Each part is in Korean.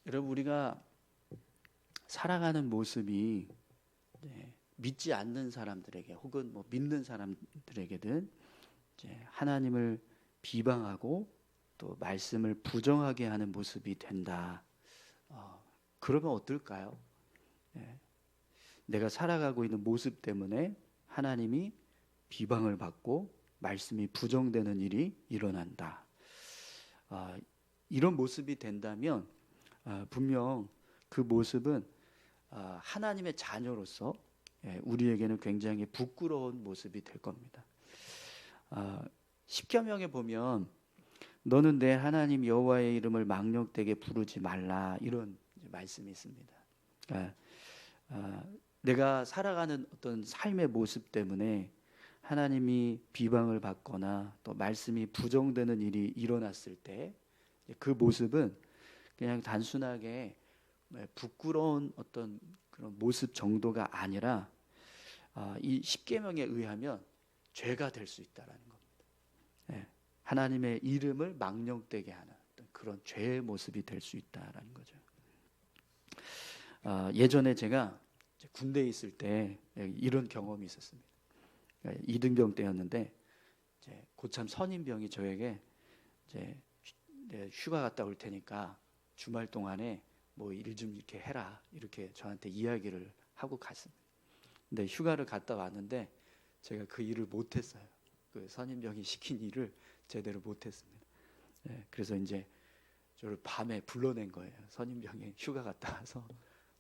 여러분, 우리가 살아가는 모습이 믿지 않는 사람들에게 혹은 뭐 믿는 사람들에게든 하나님을 비방하고 또 말씀을 부정하게 하는 모습이 된다. 그러면 어떨까요? 내가 살아가고 있는 모습 때문에 하나님이 비방을 받고 말씀이 부정되는 일이 일어난다. 이런 모습이 된다면 분명 그 모습은 하나님의 자녀로서 우리에게는 굉장히 부끄러운 모습이 될 겁니다. 십계명에 보면 너는 내 하나님 여호와의 이름을 망령되게 부르지 말라, 이런 말씀이 있습니다. 내가 살아가는 어떤 삶의 모습 때문에 하나님이 비방을 받거나 또 말씀이 부정되는 일이 일어났을 때 그 모습은 그냥 단순하게 부끄러운 어떤 그런 모습 정도가 아니라 이 십계명에 의하면 죄가 될 수 있다라는 겁니다. 하나님의 이름을 망령되게 하는 그런 죄의 모습이 될 수 있다라는 거죠. 예전에 제가 군대에 있을 때 이런 경험이 있었습니다. 이등병 때였는데 고참 선임병이 저에게 휴가 갔다 올 테니까 주말 동안에 뭐 일 좀 이렇게 해라, 이렇게 저한테 이야기를 하고 갔습니다. 근데 휴가를 갔다 왔는데 제가 그 일을 못했어요. 그 선임병이 시킨 일을 제대로 못했습니다. 그래서 이제 저를 밤에 불러낸 거예요. 선임병이 휴가 갔다 와서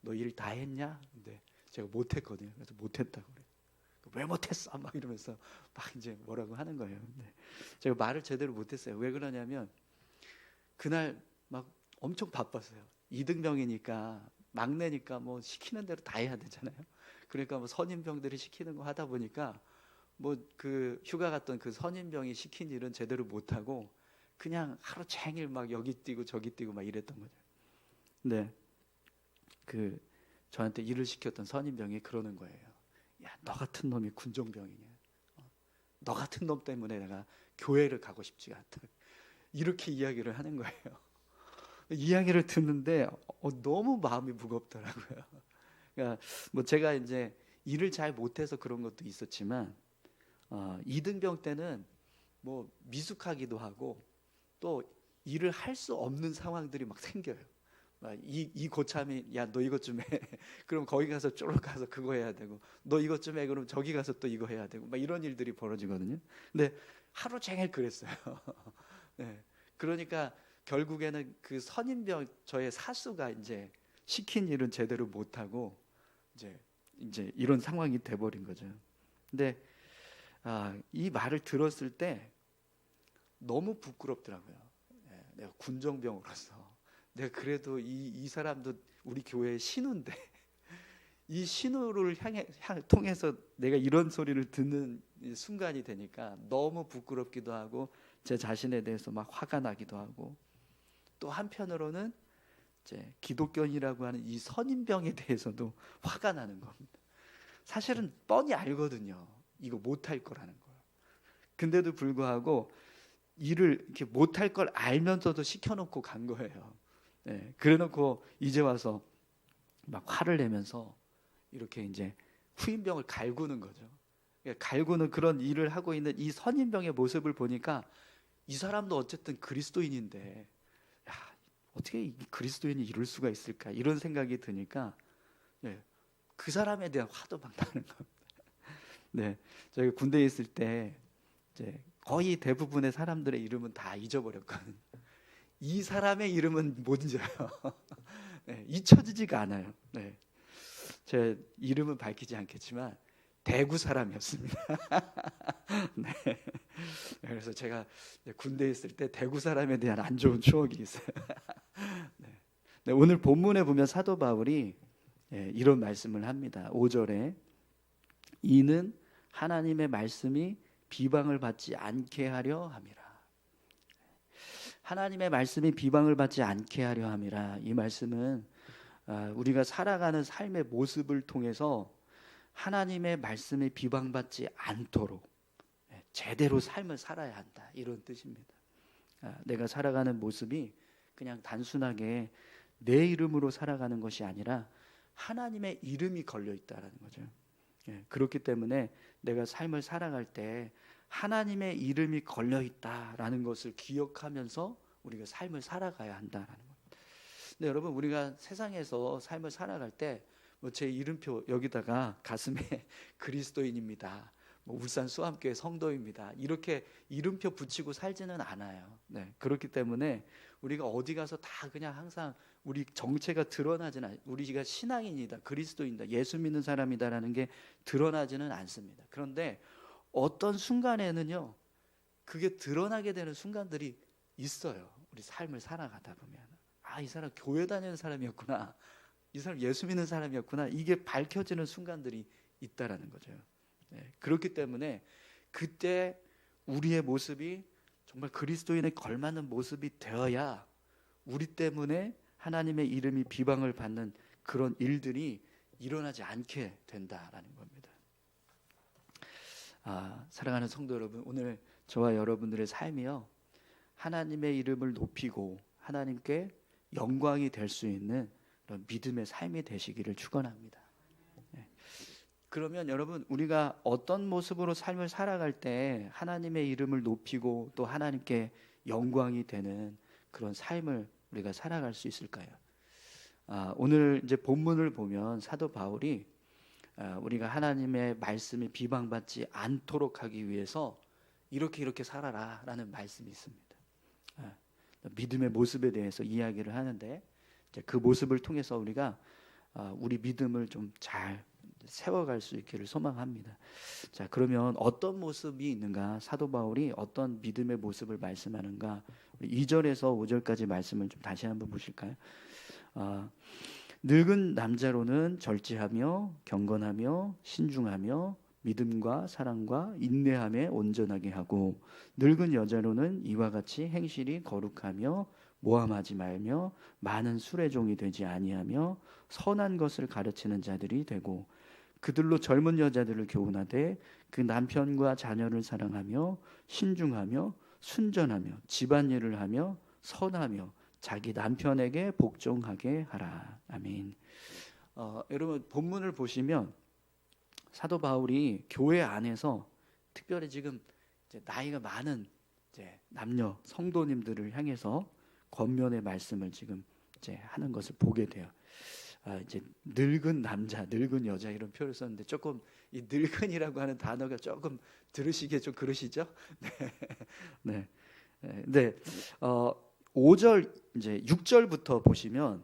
너 일 다 했냐? 근데 제가 못했거든요. 그래서 못했다고 그래요. 왜 못했어? 막 이러면서 막 이제 뭐라고 하는 거예요. 제가 말을 제대로 못했어요. 왜 그러냐면 그날 막 엄청 바빴어요. 이등병이니까 막내니까 뭐 시키는 대로 다 해야 되잖아요. 그러니까 뭐 선임병들이 시키는 거 하다 보니까 뭐 그 휴가 갔던 그 선임병이 시킨 일은 제대로 못 하고 그냥 하루 종일 막 여기 뛰고 저기 뛰고 막 이랬던 거죠. 근데 그 저한테 일을 시켰던 선임병이 그러는 거예요. 야, 너 같은 놈이 군종병이냐? 너 같은 놈 때문에 내가 교회를 가고 싶지가 않다. 이렇게 이야기를 하는 거예요. 이야기를 듣는데 너무 마음이 무겁더라고요. 그러니까 뭐 제가 이제 일을 잘 못해서 그런 것도 있었지만 이등병 때는 뭐 미숙하기도 하고 또 일을 할 수 없는 상황들이 막 생겨요. 이 고참이 야, 너 이것 좀 해. 그럼 거기 가서 쪼록 가서 그거 해야 되고, 너 이것 좀 해. 그럼 저기 가서 또 이거 해야 되고, 막 이런 일들이 벌어지거든요. 근데 하루 종일 그랬어요. 네. 그러니까 결국에는 그 선임병 저의 사수가 이제 시킨 일은 제대로 못 하고 이제 이런 상황이 돼 버린 거죠. 근데 이 말을 들었을 때 너무 부끄럽더라고요. 내가 군정병으로서 내가 그래도 이 사람도 우리 교회의 신우인데 이 신우를 통해서 내가 이런 소리를 듣는 순간이 되니까 너무 부끄럽기도 하고 제 자신에 대해서 막 화가 나기도 하고, 또 한편으로는 이제 기독교인이라고 하는 이 선임병에 대해서도 화가 나는 겁니다. 사실은 뻔히 알거든요. 이거 못할 거라는 걸. 근데도 불구하고 일을 이렇게 못할 걸 알면서도 시켜놓고 간 거예요. 그래놓고 이제 와서 막 화를 내면서 이렇게 이제 후임병을 갈구는 거죠. 갈구는 그런 일을 하고 있는 이 선임병의 모습을 보니까 이 사람도 어쨌든 그리스도인인데, 야, 어떻게 이 그리스도인이 이럴 수가 있을까, 이런 생각이 드니까 그 사람에 대한 화도 막 나는 겁니다. 저희가 군대에 있을 때 이제 거의 대부분의 사람들의 이름은 다 잊어버렸거든요. 이 사람의 이름은 뭔지 알아요. 잊혀지지가 않아요. 제 이름은 밝히지 않겠지만 대구 사람이었습니다. 그래서 제가 군대에 있을 때 대구 사람에 대한 안 좋은 추억이 있어요. 오늘 본문에 보면 사도 바울이 이런 말씀을 합니다. 5절에 이는 하나님의 말씀이 비방을 받지 않게 하려 함이라. 하나님의 말씀이 비방을 받지 않게 하려 함이라. 이 말씀은 우리가 살아가는 삶의 모습을 통해서 하나님의 말씀이 비방받지 않도록 제대로 삶을 살아야 한다, 이런 뜻입니다. 내가 살아가는 모습이 그냥 단순하게 내 이름으로 살아가는 것이 아니라 하나님의 이름이 걸려 있다라는 거죠. 그렇기 때문에 내가 삶을 살아갈 때 하나님의 이름이 걸려 있다라는 것을 기억하면서 우리가 삶을 살아가야 한다라는 거예요. 근데 여러분, 우리가 세상에서 삶을 살아갈 때 뭐 제 이름표 여기다가 가슴에 그리스도인입니다, 뭐 울산 수암교회 성도입니다, 이렇게 이름표 붙이고 살지는 않아요. 그렇기 때문에 우리가 어디 가서 다 그냥 항상 우리 정체가 드러나지는 않아요. 우리가 신앙인이다, 그리스도인이다, 예수 믿는 사람이다라는 게 드러나지는 않습니다. 그런데 어떤 순간에는요, 그게 드러나게 되는 순간들이 있어요. 우리 삶을 살아가다 보면, 아, 이 사람 교회 다니는 사람이었구나, 이 사람 예수 믿는 사람이었구나, 이게 밝혀지는 순간들이 있다라는 거죠. 그렇기 때문에 그때 우리의 모습이 정말 그리스도인에 걸맞는 모습이 되어야 우리 때문에 하나님의 이름이 비방을 받는 그런 일들이 일어나지 않게 된다라는 겁니다. 사랑하는 성도 여러분, 오늘 저와 여러분들의 삶이요, 하나님의 이름을 높이고 하나님께 영광이 될 수 있는 그런 믿음의 삶이 되시기를 축원합니다. 그러면 여러분, 우리가 어떤 모습으로 삶을 살아갈 때 하나님의 이름을 높이고 또 하나님께 영광이 되는 그런 삶을 우리가 살아갈 수 있을까요? 오늘 이제 본문을 보면 사도 바울이 우리가 하나님의 말씀이 비방받지 않도록 하기 위해서 이렇게 살아라라는 말씀이 있습니다. 믿음의 모습에 대해서 이야기를 하는데, 그 모습을 통해서 우리가 우리 믿음을 좀 잘 세워갈 수 있기를 소망합니다. 자, 그러면 어떤 모습이 있는가, 사도 바울이 어떤 믿음의 모습을 말씀하는가, 2절에서 5절까지 말씀을 좀 다시 한번 보실까요? 늙은 남자로는 절제하며 경건하며 신중하며 믿음과 사랑과 인내함에 온전하게 하고, 늙은 여자로는 이와 같이 행실이 거룩하며 모함하지 말며 많은 술의 종이 되지 아니하며 선한 것을 가르치는 자들이 되고, 그들로 젊은 여자들을 교훈하되 그 남편과 자녀를 사랑하며 신중하며 순전하며 집안일을 하며 선하며 자기 남편에게 복종하게 하라. 아멘. 여러분, 본문을 보시면 사도 바울이 교회 안에서 특별히 지금 이제 나이가 많은 이제 남녀 성도님들을 향해서 권면의 말씀을 지금 이제 하는 것을 보게 돼요. 이제 늙은 남자, 늙은 여자 이런 표현을 썼는데, 조금 이 늙은이라고 하는 단어가 조금 들으시기에 좀 그러시죠? 네. 네. 5절 이제 6절부터 보시면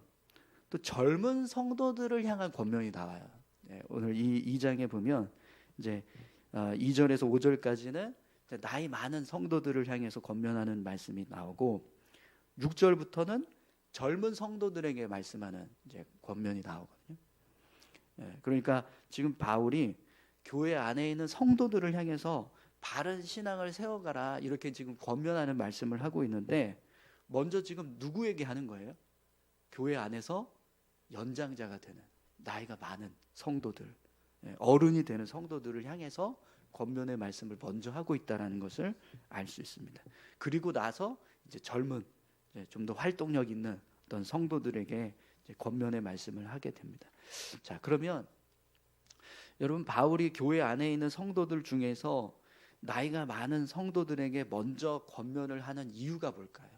또 젊은 성도들을 향한 권면이 나와요. 오늘 이 2장에 보면 이제 2절에서 5절까지는 나이 많은 성도들을 향해서 권면하는 말씀이 나오고, 6절부터는 젊은 성도들에게 말씀하는 이제 권면이 나오거든요. 그러니까 지금 바울이 교회 안에 있는 성도들을 향해서 바른 신앙을 세워가라, 이렇게 지금 권면하는 말씀을 하고 있는데, 먼저 지금 누구에게 하는 거예요? 교회 안에서 연장자가 되는, 나이가 많은 성도들, 어른이 되는 성도들을 향해서 권면의 말씀을 먼저 하고 있다는 것을 알 수 있습니다. 그리고 나서 이제 젊은, 좀 더 활동력 있는 어떤 성도들에게 이제 권면의 말씀을 하게 됩니다. 자, 그러면 여러분, 바울이 교회 안에 있는 성도들 중에서 나이가 많은 성도들에게 먼저 권면을 하는 이유가 뭘까요?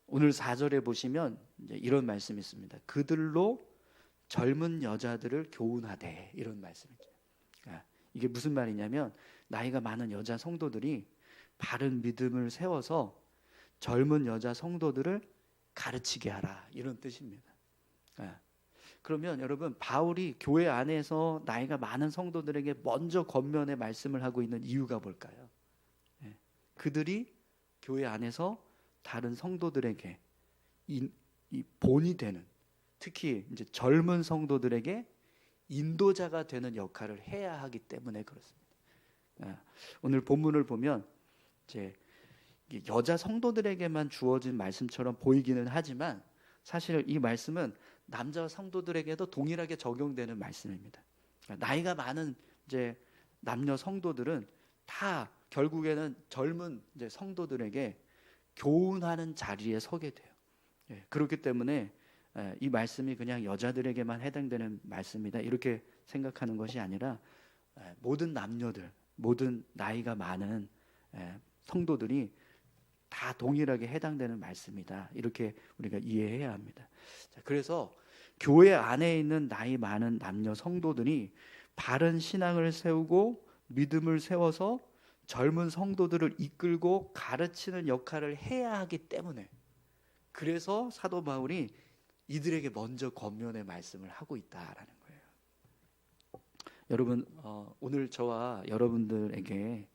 오늘 4절에 보시면 이제 이런 말씀이 있습니다. 그들로 젊은 여자들을 교훈하되, 이런 말씀이죠. 이게 무슨 말이냐면, 나이가 많은 여자 성도들이 바른 믿음을 세워서 젊은 여자 성도들을 가르치게 하라, 이런 뜻입니다. 그러면 여러분, 바울이 교회 안에서 나이가 많은 성도들에게 먼저 권면의 말씀을 하고 있는 이유가 뭘까요? 그들이 교회 안에서 다른 성도들에게 이 본이 되는, 특히 이제 젊은 성도들에게 인도자가 되는 역할을 해야 하기 때문에 그렇습니다. 오늘 본문을 보면 이제 여자 성도들에게만 주어진 말씀처럼 보이기는 하지만, 사실 이 말씀은 남자 성도들에게도 동일하게 적용되는 말씀입니다. 나이가 많은 이제 남녀 성도들은 다 결국에는 젊은 이제 성도들에게 교훈하는 자리에 서게 돼요. 그렇기 때문에 이 말씀이 그냥 여자들에게만 해당되는 말씀이다 이렇게 생각하는 것이 아니라 모든 남녀들, 모든 나이가 많은 성도들이 다 동일하게 해당되는 말씀이다 이렇게 우리가 이해해야 합니다. 자, 그래서 교회 안에 있는 나이 많은 남녀 성도들이 바른 신앙을 세우고 믿음을 세워서 젊은 성도들을 이끌고 가르치는 역할을 해야 하기 때문에, 그래서 사도 바울이 이들에게 먼저 권면의 말씀을 하고 있다라는 거예요. 여러분, 오늘 저와 여러분들에게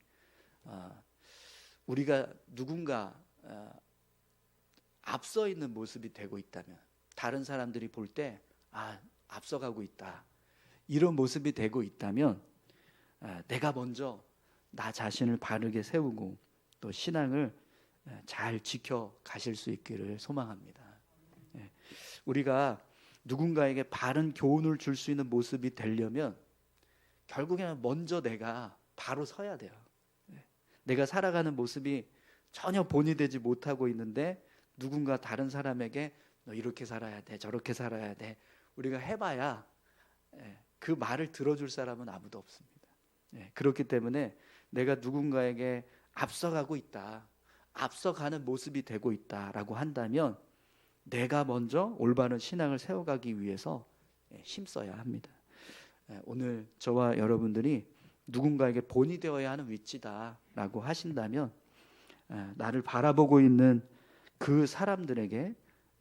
우리가 누군가 앞서 있는 모습이 되고 있다면, 다른 사람들이 볼 때 앞서가고 있다 이런 모습이 되고 있다면, 내가 먼저 나 자신을 바르게 세우고 또 신앙을 잘 지켜 가실 수 있기를 소망합니다. 우리가 누군가에게 바른 교훈을 줄 수 있는 모습이 되려면 결국에는 먼저 내가 바로 서야 돼요. 내가 살아가는 모습이 전혀 본이 되지 못하고 있는데 누군가 다른 사람에게 너 이렇게 살아야 돼, 저렇게 살아야 돼 우리가 해봐야 그 말을 들어줄 사람은 아무도 없습니다. 그렇기 때문에 내가 누군가에게 앞서가고 있다, 앞서가는 모습이 되고 있다라고 한다면 내가 먼저 올바른 신앙을 세워가기 위해서 힘써야 합니다. 오늘 저와 여러분들이 누군가에게 본이 되어야 하는 위치다라고 하신다면 나를 바라보고 있는 그 사람들에게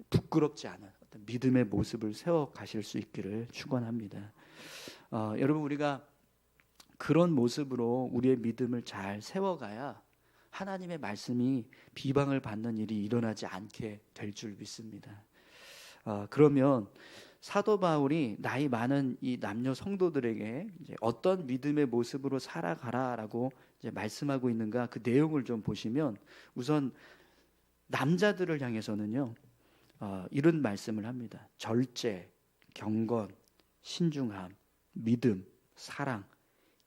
부끄럽지 않은 어떤 믿음의 모습을 세워 가실 수 있기를 축원합니다. 여러분, 우리가 그런 모습으로 우리의 믿음을 잘 세워가야 하나님의 말씀이 비방을 받는 일이 일어나지 않게 될 줄 믿습니다. 그러면 사도 바울이 나이 많은 이 남녀 성도들에게 이제 어떤 믿음의 모습으로 살아가라라고 이제 말씀하고 있는가, 그 내용을 좀 보시면 우선 남자들을 향해서는요 이런 말씀을 합니다. 절제, 경건, 신중함, 믿음, 사랑,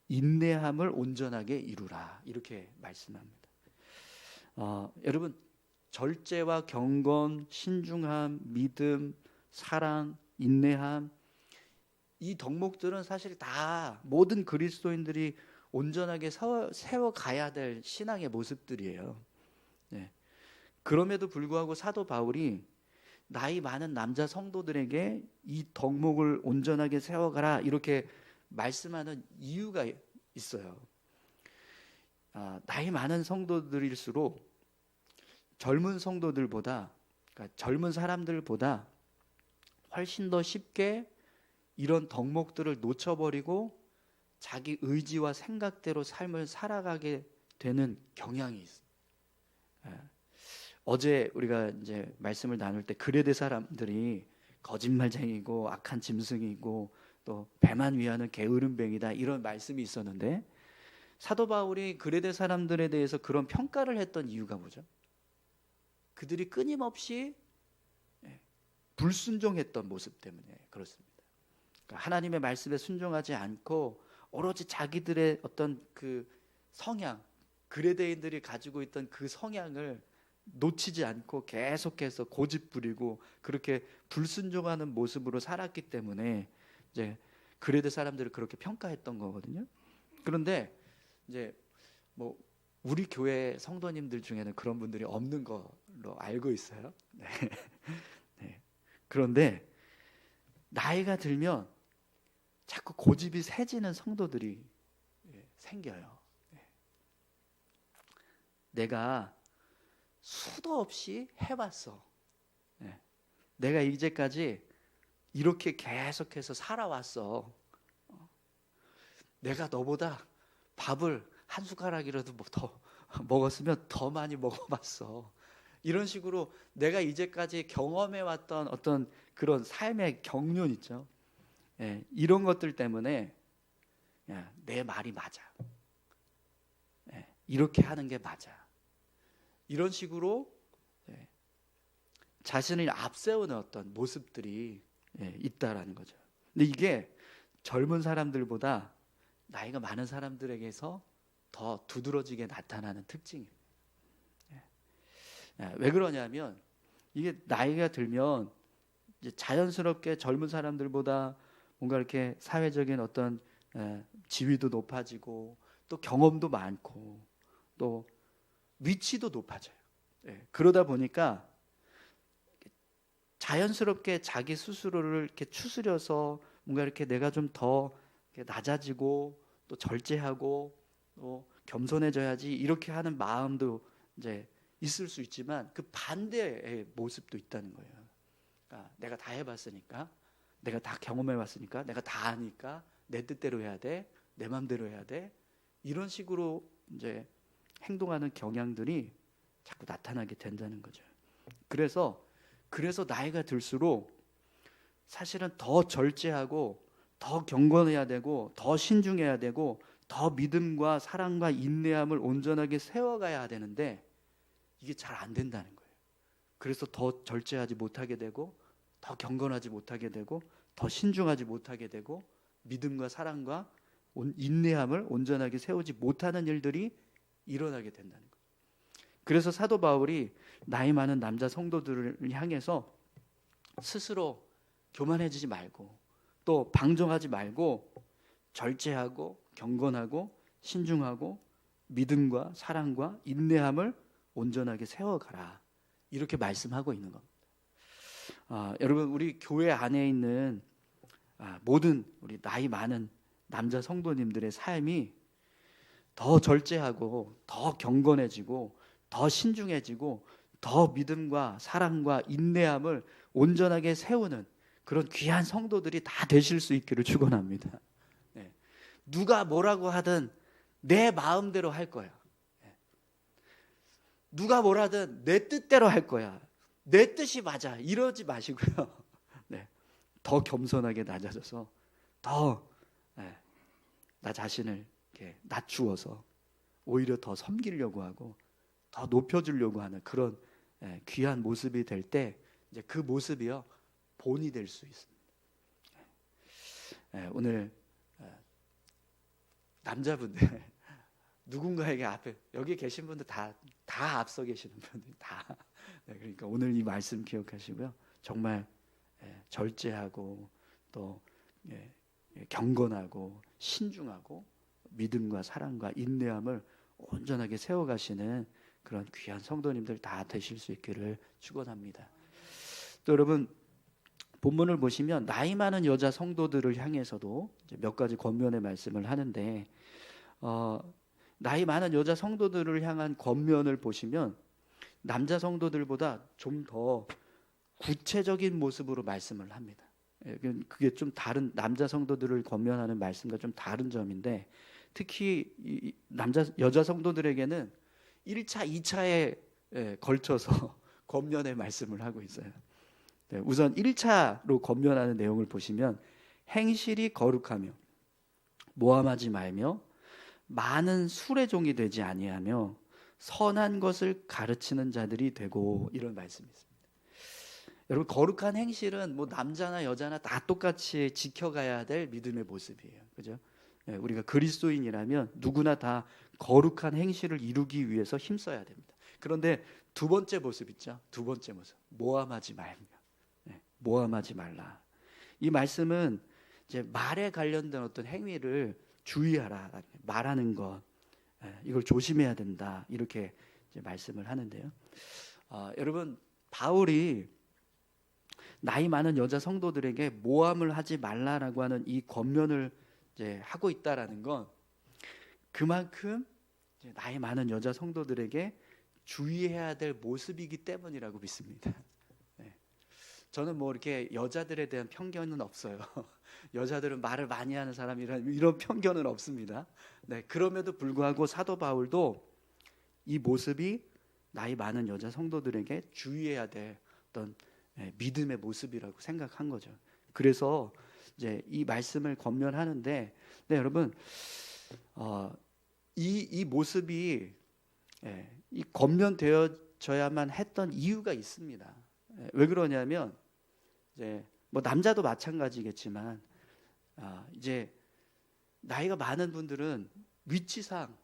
인내함을 온전하게 이루라 이렇게 말씀합니다. 여러분, 절제와 경건, 신중함, 믿음, 사랑, 인내함, 이 덕목들은 사실 다 모든 그리스도인들이 온전하게 세워가야 될 신앙의 모습들이에요. 그럼에도 불구하고 사도 바울이 나이 많은 남자 성도들에게 이 덕목을 온전하게 세워가라 이렇게 말씀하는 이유가 있어요. 나이 많은 성도들일수록 젊은 성도들보다, 그러니까 젊은 사람들보다 훨씬 더 쉽게 이런 덕목들을 놓쳐버리고 자기 의지와 생각대로 삶을 살아가게 되는 경향이 있어요. 어제 우리가 이제 말씀을 나눌 때 그레데 사람들이 거짓말쟁이고 악한 짐승이고 또 배만 위하는 게으름뱅이다 이런 말씀이 있었는데, 사도 바울이 그레데 사람들에 대해서 그런 평가를 했던 이유가 뭐죠? 그들이 끊임없이 불순종했던 모습 때문에 그렇습니다. 그러니까 하나님의 말씀에 순종하지 않고 오로지 자기들의 어떤 그 성향, 그레데인들이 가지고 있던 그 성향을 놓치지 않고 계속해서 고집 부리고 그렇게 불순종하는 모습으로 살았기 때문에 이제 그레데 사람들을 그렇게 평가했던 거거든요. 그런데 이제 뭐 우리 교회 성도님들 중에는 그런 분들이 없는 걸로 알고 있어요. 네. 그런데 나이가 들면 자꾸 고집이 세지는 성도들이 생겨요. 내가 수도 없이 해봤어. 내가 이제까지 이렇게 계속해서 살아왔어. 내가 너보다 밥을 한 숟가락이라도 더 먹었으면 더 많이 먹어봤어. 이런 식으로 내가 이제까지 경험해왔던 어떤 그런 삶의 경륜 있죠. 이런 것들 때문에 내 말이 맞아. 이렇게 하는 게 맞아. 이런 식으로 자신을 앞세우는 어떤 모습들이 있다라는 거죠. 근데 이게 젊은 사람들보다 나이가 많은 사람들에게서 더 두드러지게 나타나는 특징입니다. 왜 그러냐면 이게 나이가 들면 이제 자연스럽게 젊은 사람들보다 뭔가 이렇게 사회적인 어떤 지위도 높아지고 또 경험도 많고 또 위치도 높아져요. 그러다 보니까 자연스럽게 자기 스스로를 이렇게 추스려서 뭔가 이렇게 내가 좀 더 낮아지고 또 절제하고 또 겸손해져야지 이렇게 하는 마음도 이제 있을 수 있지만 그 반대의 모습도 있다는 거예요. 그러니까 내가 다 해봤으니까, 내가 다 경험해봤으니까, 내가 다 아니까 내 뜻대로 해야 돼, 내 마음대로 해야 돼, 이런 식으로 이제 행동하는 경향들이 자꾸 나타나게 된다는 거죠. 그래서 나이가 들수록 사실은 더 절제하고 더 경건해야 되고 더 신중해야 되고 더 믿음과 사랑과 인내함을 온전하게 세워가야 되는데 이게 잘 안 된다는 거예요. 그래서 더 절제하지 못하게 되고 더 경건하지 못하게 되고 더 신중하지 못하게 되고 믿음과 사랑과 인내함을 온전하게 세우지 못하는 일들이 일어나게 된다는 거예요. 그래서 사도 바울이 나이 많은 남자 성도들을 향해서 스스로 교만해지지 말고 또 방종하지 말고 절제하고 경건하고 신중하고 믿음과 사랑과 인내함을 온전하게 세워가라, 이렇게 말씀하고 있는 겁니다. 여러분, 우리 교회 안에 있는 모든 우리 나이 많은 남자 성도님들의 삶이 더 절제하고 더 경건해지고 더 신중해지고 더 믿음과 사랑과 인내함을 온전하게 세우는 그런 귀한 성도들이 다 되실 수 있기를 축원합니다. 누가 뭐라고 하든 내 마음대로 할 거야. 누가 뭐라든 내 뜻대로 할 거야. 내 뜻이 맞아, 이러지 마시고요. 더 겸손하게 낮아져서 더 나 자신을 이렇게 낮추어서 오히려 더 섬기려고 하고 더 높여주려고 하는 그런 귀한 모습이 될 때 이제 그 모습이요 본이 될 수 있습니다. 오늘 남자분들 누군가에게 앞에 여기 계신 분들 다 앞서 계시는 분들 다 그러니까 오늘 이 말씀 기억하시고요. 정말 절제하고 또 경건하고 신중하고 믿음과 사랑과 인내함을 온전하게 세워가시는 그런 귀한 성도님들 다 되실 수 있기를 축원합니다. 또 여러분, 본문을 보시면 나이 많은 여자 성도들을 향해서도 몇 가지 권면의 말씀을 하는데 나이 많은 여자 성도들을 향한 권면을 보시면 남자 성도들보다 좀 더 구체적인 모습으로 말씀을 합니다. 그게 좀 다른, 남자 성도들을 권면하는 말씀과 좀 다른 점인데 특히 여자 성도들에게는 1차, 2차에 걸쳐서 권면의 말씀을 하고 있어요. 우선 1차로 권면하는 내용을 보시면 행실이 거룩하며 모함하지 말며 많은 술의 종이 되지 아니하며 선한 것을 가르치는 자들이 되고, 이런 말씀이 있습니다. 여러분, 거룩한 행실은 뭐 남자나 여자나 다 똑같이 지켜가야 될 믿음의 모습이에요. 그죠? 우리가 그리스도인이라면 누구나 다 거룩한 행실을 이루기 위해서 힘써야 됩니다. 그런데 두 번째 모습 있죠? 두 번째 모습, 모함하지 말며. 모함하지 말라. 이 말씀은 이제 말에 관련된 어떤 행위를 주의하라, 말하는 것, 이걸 조심해야 된다, 이렇게 이제 말씀을 하는데요. 여러분, 바울이 나이 많은 여자 성도들에게 모함을 하지 말라라고 하는 이 권면을 이제 하고 있다라는 건 그만큼 이제 나이 많은 여자 성도들에게 주의해야 될 모습이기 때문이라고 믿습니다. 저는 뭐 이렇게 여자들에 대한 편견은 없어요. 여자들은 말을 많이 하는 사람이라는 이런 편견은 없습니다. 그럼에도 불구하고 사도 바울도 이 모습이 나이 많은 여자 성도들에게 주의해야 될 어떤 믿음의 모습이라고 생각한 거죠. 그래서 이제 이 말씀을 권면하는데, 여러분, 이 모습이 이 권면되어져야만 했던 이유가 있습니다. 왜 그러냐면 이제 뭐 남자도 마찬가지겠지만 이제 나이가 많은 분들은 위치상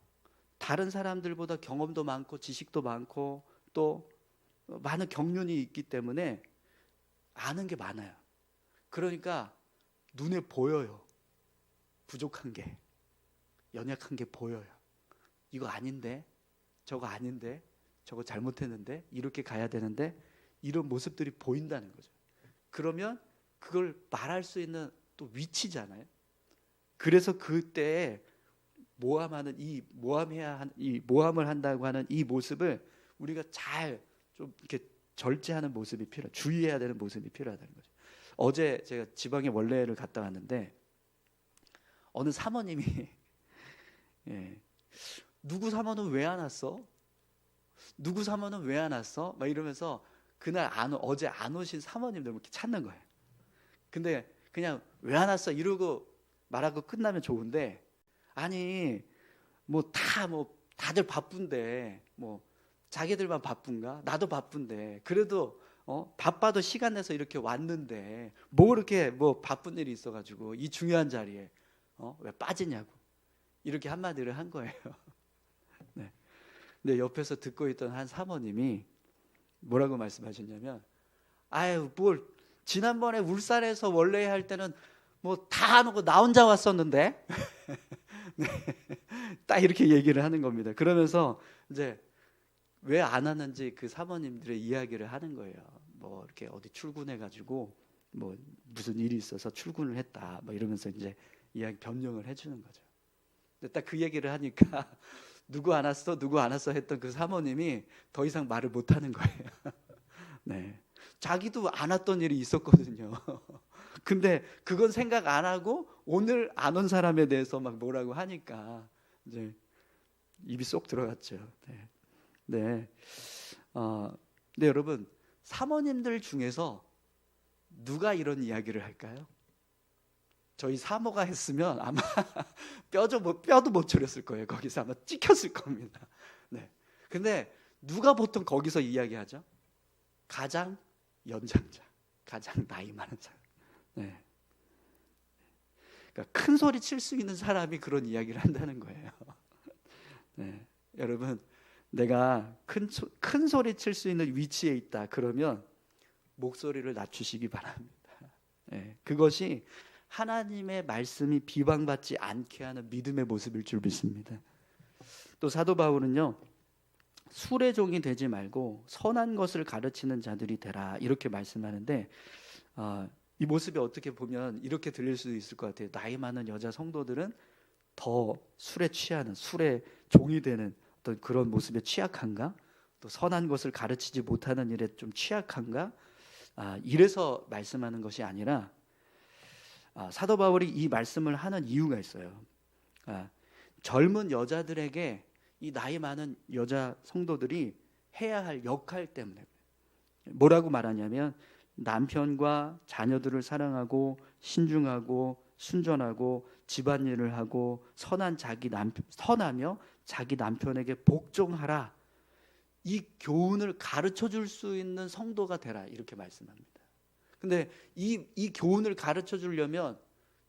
다른 사람들보다 경험도 많고 지식도 많고 또 많은 경륜이 있기 때문에 아는 게 많아요. 그러니까 눈에 보여요. 부족한 게, 연약한 게 보여요. 이거 아닌데, 저거 아닌데, 저거 잘못했는데, 이렇게 가야 되는데, 이런 모습들이 보인다는 거죠. 그러면 그걸 말할 수 있는 또 위치잖아요. 그래서 그때 모함하는 이 모함을 한다고 하는 이 모습을 우리가 잘 좀 이렇게 절제하는 모습이 주의해야 되는 모습이 필요하다는 거죠. 어제 제가 지방에 원래를 갔다 왔는데 어느 사모님이 예, 누구 사모는 왜 안 왔어? 누구 사모는 왜 안 왔어? 막 이러면서 그날 어제 안 오신 사모님들 이렇게 찾는 거예요. 근데 그냥 왜 안 왔어? 이러고 말하고 끝나면 좋은데 아니 뭐 다들 바쁜데 뭐 자기들만 바쁜가? 나도 바쁜데 그래도 바빠도 시간 내서 이렇게 왔는데 뭐 이렇게 뭐 바쁜 일이 있어가지고 이 중요한 자리에 왜 빠지냐고 이렇게 한마디를 한 거예요. 네. 근데 옆에서 듣고 있던 한 사모님이 뭐라고 말씀하셨냐면 아유 뭘 지난번에 울산에서 원래 할 때는 뭐 다 안 오고 나 혼자 왔었는데 네. 딱 이렇게 얘기를 하는 겁니다. 그러면서 이제 왜 안 왔는지 그 사모님들의 이야기를 하는 거예요. 뭐 이렇게 어디 출근해가지고 뭐 무슨 일이 있어서 출근을 했다. 뭐 이러면서 이제 이야기 변명을 해주는 거죠. 근데 딱 그 얘기를 하니까 누구 안 왔어, 누구 안 왔어 했던 그 사모님이 더 이상 말을 못 하는 거예요. 네, 자기도 안 왔던 일이 있었거든요. 근데 그건 생각 안 하고 오늘 안 온 사람에 대해서 막 뭐라고 하니까 이제 입이 쏙 들어갔죠. 네. 네. 네, 여러분, 사모님들 중에서 누가 이런 이야기를 할까요? 저희 사모가 했으면 아마 뼈도 못 추렸을 거예요. 거기서 아마 찍혔을 겁니다. 네. 근데 누가 보통 거기서 이야기하죠? 가장 연장자, 가장 나이 많은 사람. 네. 그러니까 큰 소리 칠 수 있는 사람이 그런 이야기를 한다는 거예요. 네. 여러분, 내가 큰 소리 칠 수 있는 위치에 있다. 그러면 목소리를 낮추시기 바랍니다. 네. 그것이 하나님의 말씀이 비방받지 않게 하는 믿음의 모습일 줄 믿습니다. 또 사도 바울은요, 술의 종이 되지 말고 선한 것을 가르치는 자들이 되라 이렇게 말씀하는데 이 모습이 어떻게 보면 이렇게 들릴 수도 있을 것 같아요. 나이 많은 여자 성도들은 더 술에 취하는, 술의 종이 되는 어떤 그런 모습에 취약한가? 또 선한 것을 가르치지 못하는 일에 좀 취약한가? 이래서 말씀하는 것이 아니라 사도 바울이 이 말씀을 하는 이유가 있어요. 젊은 여자들에게 이 나이 많은 여자 성도들이 해야 할 역할 때문에 뭐라고 말하냐면 남편과 자녀들을 사랑하고 신중하고 순전하고 집안일을 하고 선하며 자기 남편에게 복종하라. 이 교훈을 가르쳐 줄 수 있는 성도가 되라 이렇게 말씀합니다. 근데 이 교훈을 가르쳐 주려면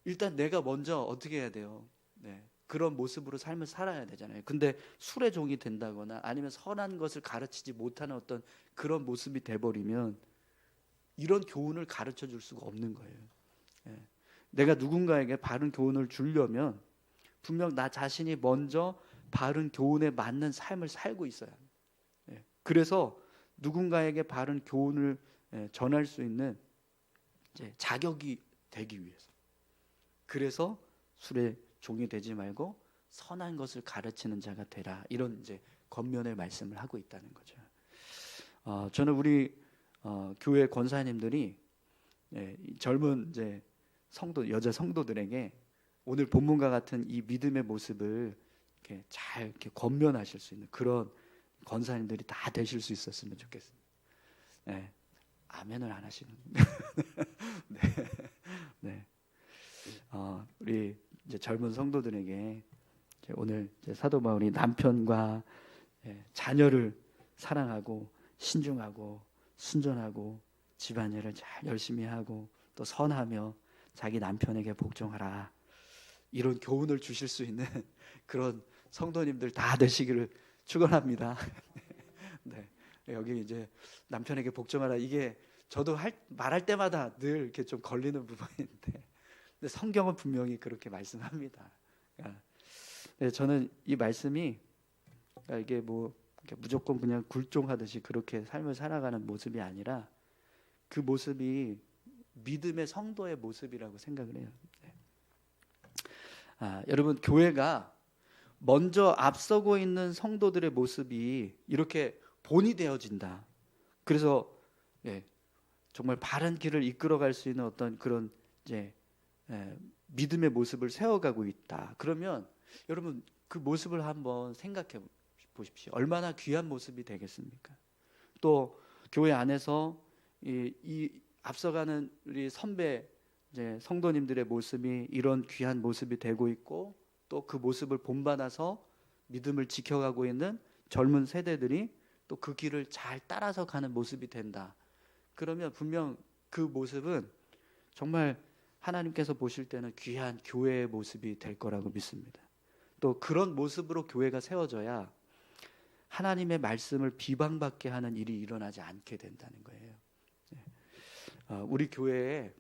일단 내가 먼저 어떻게 해야 돼요? 네, 그런 모습으로 삶을 살아야 되잖아요. 근데 술의 종이 된다거나 아니면 선한 것을 가르치지 못하는 어떤 그런 모습이 돼버리면 이런 교훈을 가르쳐 줄 수가 없는 거예요. 네. 내가 누군가에게 바른 교훈을 주려면 분명 나 자신이 먼저 바른 교훈에 맞는 삶을 살고 있어야 합니다. 그래서 누군가에게 바른 교훈을 전할 수 있는 자격이 되기 위해서. 그래서 술의 종이 되지 말고 선한 것을 가르치는 자가 되라. 이런 권면의 말씀을 하고 있다는 거죠. 저는 우리 교회 권사님들이 젊은 여자 성도들에게 오늘 본문과 같은 이 믿음의 모습을 잘 권면하실 수 있는 그런 권사님들이 다 되실 수 있었으면 좋겠습니다. 네. 아멘을 안 하시는. 네. 네. 우리 젊은 성도들에게 오늘 사도 바울이 남편과 자녀를 사랑하고 신중하고 순전하고 집안일을 잘 열심히 하고 또 선하며 자기 남편에게 복종하라. 이런 교훈을 주실 수 있는 그런 성도님들 다 되시기를 축원합니다. 네. 여기 이제 남편에게 복종하라, 이게 저도 말할 때마다 늘 이렇게 좀 걸리는 부분인데, 근데 성경은 분명히 그렇게 말씀합니다. 그러니까 저는 이 말씀이, 그러니까 이게 뭐 무조건 그냥 굴종하듯이 그렇게 삶을 살아가는 모습이 아니라 그 모습이 믿음의 성도의 모습이라고 생각을 해요. 여러분, 교회가 먼저 앞서고 있는 성도들의 모습이 이렇게 본이 되어진다. 그래서 정말 바른 길을 이끌어갈 수 있는 어떤 그런 이제 믿음의 모습을 세워가고 있다. 그러면 여러분, 그 모습을 한번 생각해 보십시오. 얼마나 귀한 모습이 되겠습니까? 또 교회 안에서 이 앞서가는 우리 선배 이제 성도님들의 모습이 이런 귀한 모습이 되고 있고, 또 그 모습을 본받아서 믿음을 지켜가고 있는 젊은 세대들이 또 그 길을 잘 따라서 가는 모습이 된다. 그러면 분명 그 모습은 정말 하나님께서 보실 때는 귀한 교회의 모습이 될 거라고 믿습니다. 또 그런 모습으로 교회가 세워져야 하나님의 말씀을 비방받게 하는 일이 일어나지 않게 된다는 거예요. 우리 교회의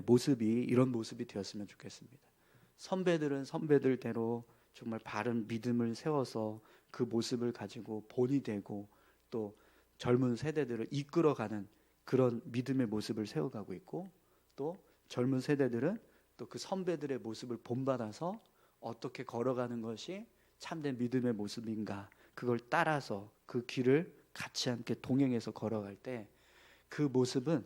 모습이 이런 모습이 되었으면 좋겠습니다. 선배들은 선배들대로 정말 바른 믿음을 세워서 그 모습을 가지고 본이 되고, 또 젊은 세대들을 이끌어가는 그런 믿음의 모습을 세워가고 있고, 또 젊은 세대들은 또 그 선배들의 모습을 본받아서 어떻게 걸어가는 것이 참된 믿음의 모습인가, 그걸 따라서 그 길을 같이 함께 동행해서 걸어갈 때 그 모습은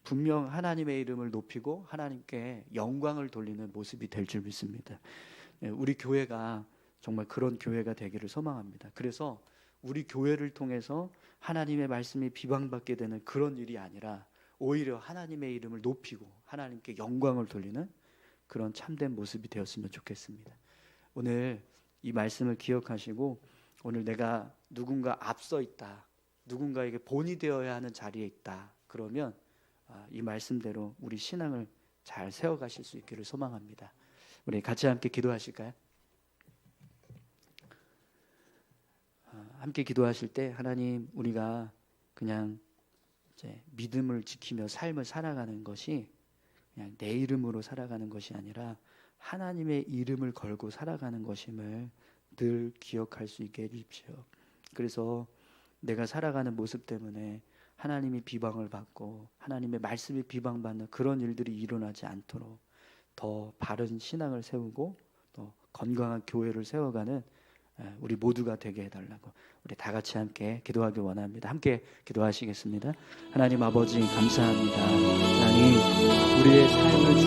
분명 하나님의 이름을 높이고 하나님께 영광을 돌리는 모습이 될 줄 믿습니다. 우리 교회가 정말 그런 교회가 되기를 소망합니다. 그래서 우리 교회를 통해서 하나님의 말씀이 비방받게 되는 그런 일이 아니라 오히려 하나님의 이름을 높이고 하나님께 영광을 돌리는 그런 참된 모습이 되었으면 좋겠습니다. 오늘 이 말씀을 기억하시고, 오늘 내가 누군가 앞서 있다, 누군가에게 본이 되어야 하는 자리에 있다, 그러면 이 말씀대로 우리 신앙을 잘 세워가실 수 있기를 소망합니다. 우리 같이 함께 기도하실까요? 함께 기도하실 때, 하나님, 우리가 그냥 이제 믿음을 지키며 삶을 살아가는 것이 그냥 내 이름으로 살아가는 것이 아니라 하나님의 이름을 걸고 살아가는 것임을 늘 기억할 수 있게 해주십시오. 그래서 내가 살아가는 모습 때문에 하나님이 비방을 받고 하나님의 말씀이 비방받는 그런 일들이 일어나지 않도록 더 바른 신앙을 세우고 또 건강한 교회를 세워가는 우리 모두가 되게 해달라고 우리 다 같이 함께 기도하길 원합니다. 함께 기도하시겠습니다. 하나님 아버지, 감사합니다. 하나님, 우리의 삶을